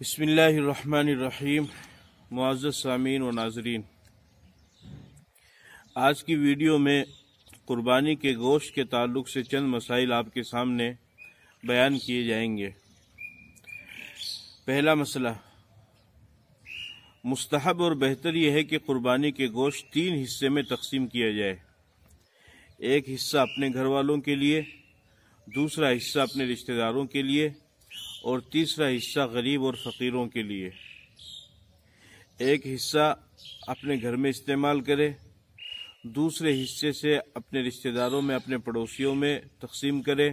بسم اللہ الرحمن الرحیم۔ معزز سامعین و ناظرین، آج کی ویڈیو میں قربانی کے گوشت کے تعلق سے چند مسائل آپ کے سامنے بیان کیے جائیں گے۔ پہلا مسئلہ، مستحب اور بہتر یہ ہے کہ قربانی کے گوشت 3 حصے میں تقسیم کیا جائے۔ ایک حصہ اپنے گھر والوں کے لیے، دوسرا حصہ اپنے رشتہ داروں کے لیے اور تیسرا حصہ غریب اور فقیروں کے لیے۔ ایک حصہ اپنے گھر میں استعمال کرے، دوسرے حصے سے اپنے رشتہ داروں میں، اپنے پڑوسیوں میں تقسیم کرے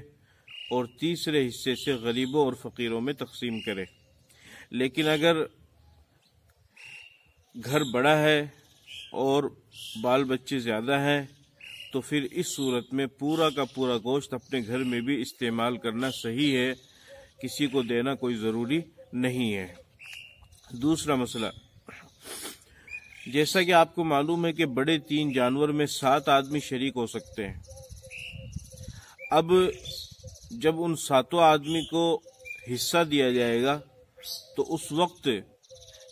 اور تیسرے حصے سے غریبوں اور فقیروں میں تقسیم کرے۔ لیکن اگر گھر بڑا ہے اور بال بچے زیادہ ہیں تو پھر اس صورت میں پورا کا پورا گوشت اپنے گھر میں بھی استعمال کرنا صحیح ہے، کسی کو دینا کوئی ضروری نہیں ہے۔ دوسرا مسئلہ، جیسا کہ آپ کو معلوم ہے کہ بڑے 3 جانور میں 7 آدمی شریک ہو سکتے ہیں۔ اب جب ان 7 آدمی کو حصہ دیا جائے گا تو اس وقت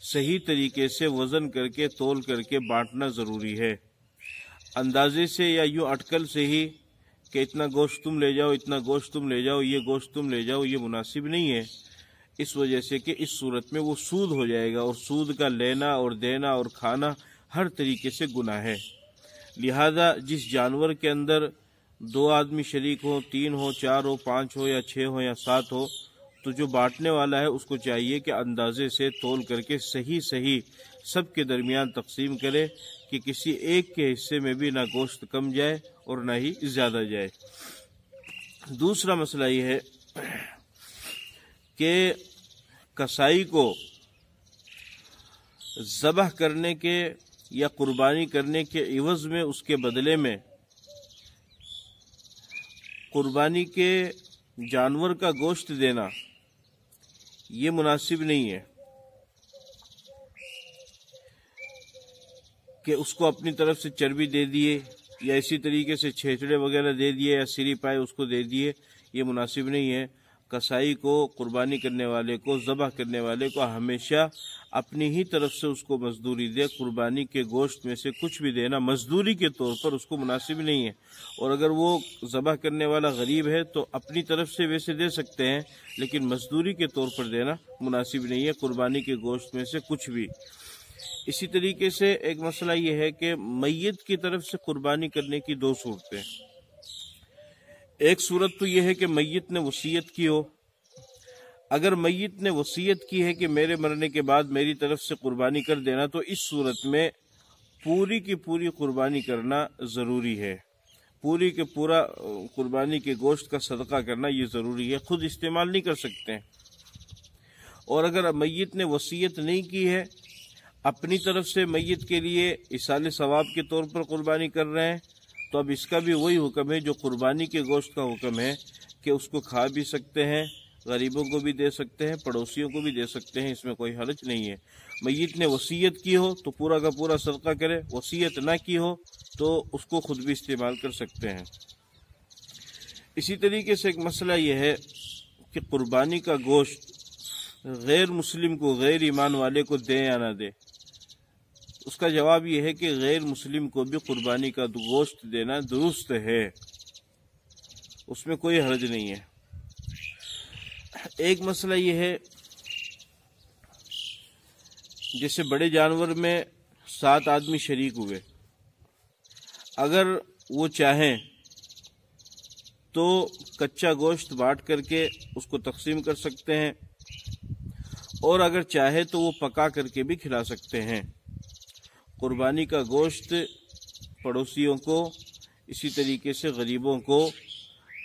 صحیح طریقے سے وزن کر کے، تول کر کے بانٹنا ضروری ہے۔ اندازے سے یا یوں اٹکل سے ہی کہ اتنا گوشت تم لے جاؤ، اتنا گوشت تم لے جاؤ، یہ گوشت تم لے جاؤ، یہ مناسب نہیں ہے، اس وجہ سے کہ اس صورت میں وہ سود ہو جائے گا، اور سود کا لینا اور دینا اور کھانا ہر طریقے سے گناہ ہے۔ لہذا جس جانور کے اندر 2 آدمی شریک ہو، 3 ہو، 4 ہو، 5 ہو یا 6 ہو یا 7 ہو، تو جو بانٹنے والا ہے اس کو چاہیے کہ اندازے سے تول کر کے صحیح سب کے درمیان تقسیم کرے کہ کسی ایک کے حصے میں بھی نہ گوشت کم جائے اور نہ ہی زیادہ جائے۔ دوسرا مسئلہ یہ ہے کہ کسائی کو ذبح کرنے کے یا قربانی کرنے کے عوض میں، اس کے بدلے میں قربانی کے جانور کا گوشت دینا یہ مناسب نہیں ہے کہ اس کو اپنی طرف سے چربی دے دیے یا اسی طریقے سے چھیچڑے وغیرہ دے دیے یا سری پائے اس کو دے دیے، یہ مناسب نہیں ہے۔ کسائی کو، قربانی کرنے والے کو، ذبح کرنے والے کو ہمیشہ اپنی ہی طرف سے اس کو مزدوری دے۔ قربانی کے گوشت میں سے کچھ بھی دینا مزدوری کے طور پر اس کو مناسب نہیں ہے، اور اگر وہ ذبح کرنے والا غریب ہے تو اپنی طرف سے ویسے دے سکتے ہیں، لیکن مزدوری کے طور پر دینا مناسب نہیں ہے قربانی کے گوشت میں سے کچھ بھی۔ اسی طریقے سے ایک مسئلہ یہ ہے کہ میت کی طرف سے قربانی کرنے کی 2 صورتیں۔ ایک صورت تو یہ ہے کہ میت نے وصیت کی ہو۔ اگر میت نے وصیت کی ہے کہ میرے مرنے کے بعد میری طرف سے قربانی کر دینا، تو اس صورت میں پوری کی پوری قربانی کرنا ضروری ہے۔ پوری کے پورا قربانی کے گوشت کا صدقہ کرنا یہ ضروری ہے، خود استعمال نہیں کر سکتے ہیں۔ اور اگر میت نے وصیت نہیں کی ہے، اپنی طرف سے میت کے لیے ایصال ثواب کے طور پر قربانی کر رہے ہیں، تو اب اس کا بھی وہی حکم ہے جو قربانی کے گوشت کا حکم ہے کہ اس کو کھا بھی سکتے ہیں، غریبوں کو بھی دے سکتے ہیں، پڑوسیوں کو بھی دے سکتے ہیں، اس میں کوئی حرج نہیں ہے۔ میت نے وصیت کی ہو تو پورا کا پورا صدقہ کرے، وصیت نہ کی ہو تو اس کو خود بھی استعمال کر سکتے ہیں۔ اسی طریقے سے ایک مسئلہ یہ ہے کہ قربانی کا گوشت غیر مسلم کو، غیر ایمان والے کو دے یا نہ دے۔ اس کا جواب یہ ہے کہ غیر مسلم کو بھی قربانی کا گوشت دینا درست ہے، اس میں کوئی حرج نہیں ہے۔ ایک مسئلہ یہ ہے، جیسے بڑے جانور میں 7 آدمی شریک ہوئے، اگر وہ چاہیں تو کچا گوشت بانٹ کر کے اس کو تقسیم کر سکتے ہیں، اور اگر چاہے تو وہ پکا کر کے بھی کھلا سکتے ہیں۔ قربانی کا گوشت پڑوسیوں کو، اسی طریقے سے غریبوں کو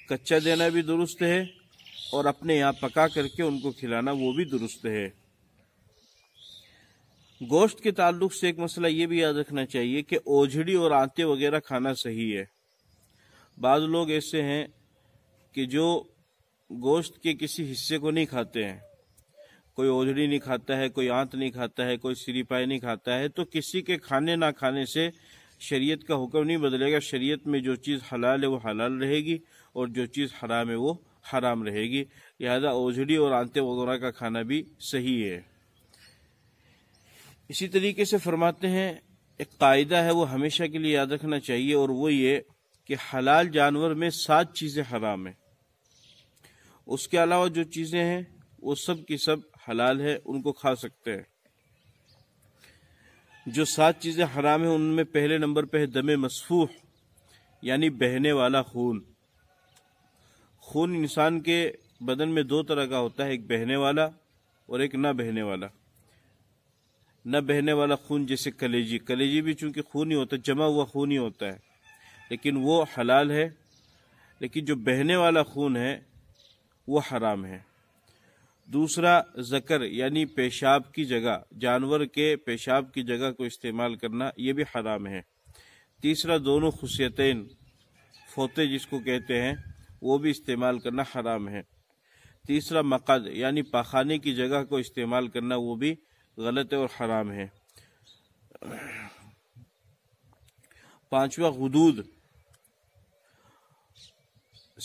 کچا دینا بھی درست ہے، اور اپنے یہاں پکا کر کے ان کو کھلانا وہ بھی درست ہے۔ گوشت کے تعلق سے ایک مسئلہ یہ بھی یاد رکھنا چاہیے کہ اوجھڑی اور آنتے وغیرہ کھانا صحیح ہے۔ بعض لوگ ایسے ہیں کہ جو گوشت کے کسی حصے کو نہیں کھاتے ہیں، کوئی اوجھڑی نہیں کھاتا ہے، کوئی آنت نہیں کھاتا ہے، کوئی سری پائے نہیں کھاتا ہے، تو کسی کے کھانے نہ کھانے سے شریعت کا حکم نہیں بدلے گا۔ شریعت میں جو چیز حلال ہے وہ حلال رہے گی، اور جو چیز حرام ہے وہ حرام رہے گی۔ لہذا اوجھڑی اور آنتے وغیرہ کا کھانا بھی صحیح ہے۔ اسی طریقے سے فرماتے ہیں ایک قاعدہ ہے وہ ہمیشہ کے لیے یاد رکھنا چاہیے، اور وہ یہ کہ حلال جانور میں 7 چیزیں حرام ہیں، اس کے علاوہ جو چیزیں ہیں وہ سب کی سب حلال ہے، ان کو کھا سکتے ہیں۔ جو 7 چیزیں حرام ہیں ان میں پہلے نمبر پہ ہے دم مسفوح، یعنی بہنے والا خون۔ خون انسان کے بدن میں 2 طرح کا ہوتا ہے، ایک بہنے والا اور ایک نہ بہنے والا۔ نہ بہنے والا خون جیسے کلیجی بھی چونکہ خون ہی ہوتا ہے، جمع ہوا خون ہی ہوتا ہے، لیکن وہ حلال ہے۔ لیکن جو بہنے والا خون ہے وہ حرام ہے۔ دوسرا ذکر یعنی پیشاب کی جگہ، جانور کے پیشاب کی جگہ کو استعمال کرنا، یہ بھی حرام ہے۔ تیسرا دونوں خصیتین، فوطے جس کو کہتے ہیں، وہ بھی استعمال کرنا حرام ہے۔ تیسرا مقد یعنی پاخانے کی جگہ کو استعمال کرنا، وہ بھی غلط ہے اور حرام ہے۔ 5واں غدود،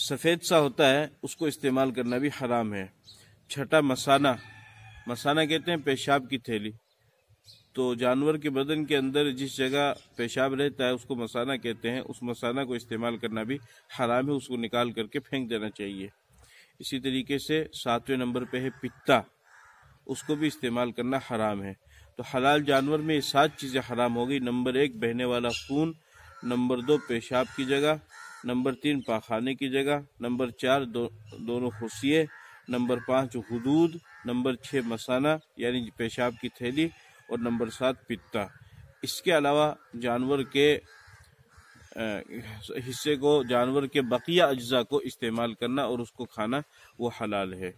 سفید سا ہوتا ہے، اس کو استعمال کرنا بھی حرام ہے۔ 6 مسانہ کہتے ہیں پیشاب کی تھیلی، تو جانور کے بدن کے اندر جس جگہ پیشاب رہتا ہے اس کو مسانہ کہتے ہیں، اس مسانہ کو استعمال کرنا بھی حرام ہے، اس کو نکال کر کے پھینک دینا چاہیے۔ اسی طریقے سے 7ویں نمبر پہ ہے پتا، اس کو بھی استعمال کرنا حرام ہے۔ تو حلال جانور میں یہ 7 چیزیں حرام ہو گئی۔ نمبر 1 بہنے والا خون، نمبر 2 پیشاب کی جگہ، نمبر 3 پاخانے کی جگہ، نمبر 4 دونوں خصیے، نمبر 5 غدود، نمبر 6 مسانہ یعنی پیشاب کی تھیلی، اور نمبر 7 پتا۔ اس کے علاوہ جانور کے حصے کو، جانور کے بقیہ اجزاء کو استعمال کرنا اور اس کو کھانا وہ حلال ہے۔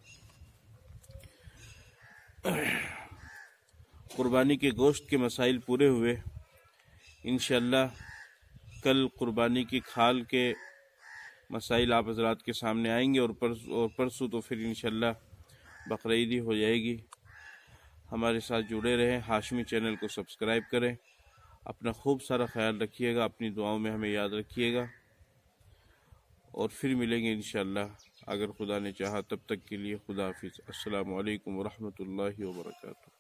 قربانی کے گوشت کے مسائل پورے ہوئے۔ انشاءاللہ کل قربانی کی کھال کے مسائل آپ حضرات کے سامنے آئیں گے، اور پرسوں تو پھر انشاءاللہ بقرعیدی ہو جائے گی۔ ہمارے ساتھ جڑے رہیں، ہاشمی چینل کو سبسکرائب کریں، اپنا خوب سارا خیال رکھیے گا، اپنی دعاؤں میں ہمیں یاد رکھیے گا، اور پھر ملیں گے انشاءاللہ اگر خدا نے چاہا۔ تب تک کے لیے خدا حافظ۔ السلام علیکم ورحمۃ اللہ وبرکاتہ۔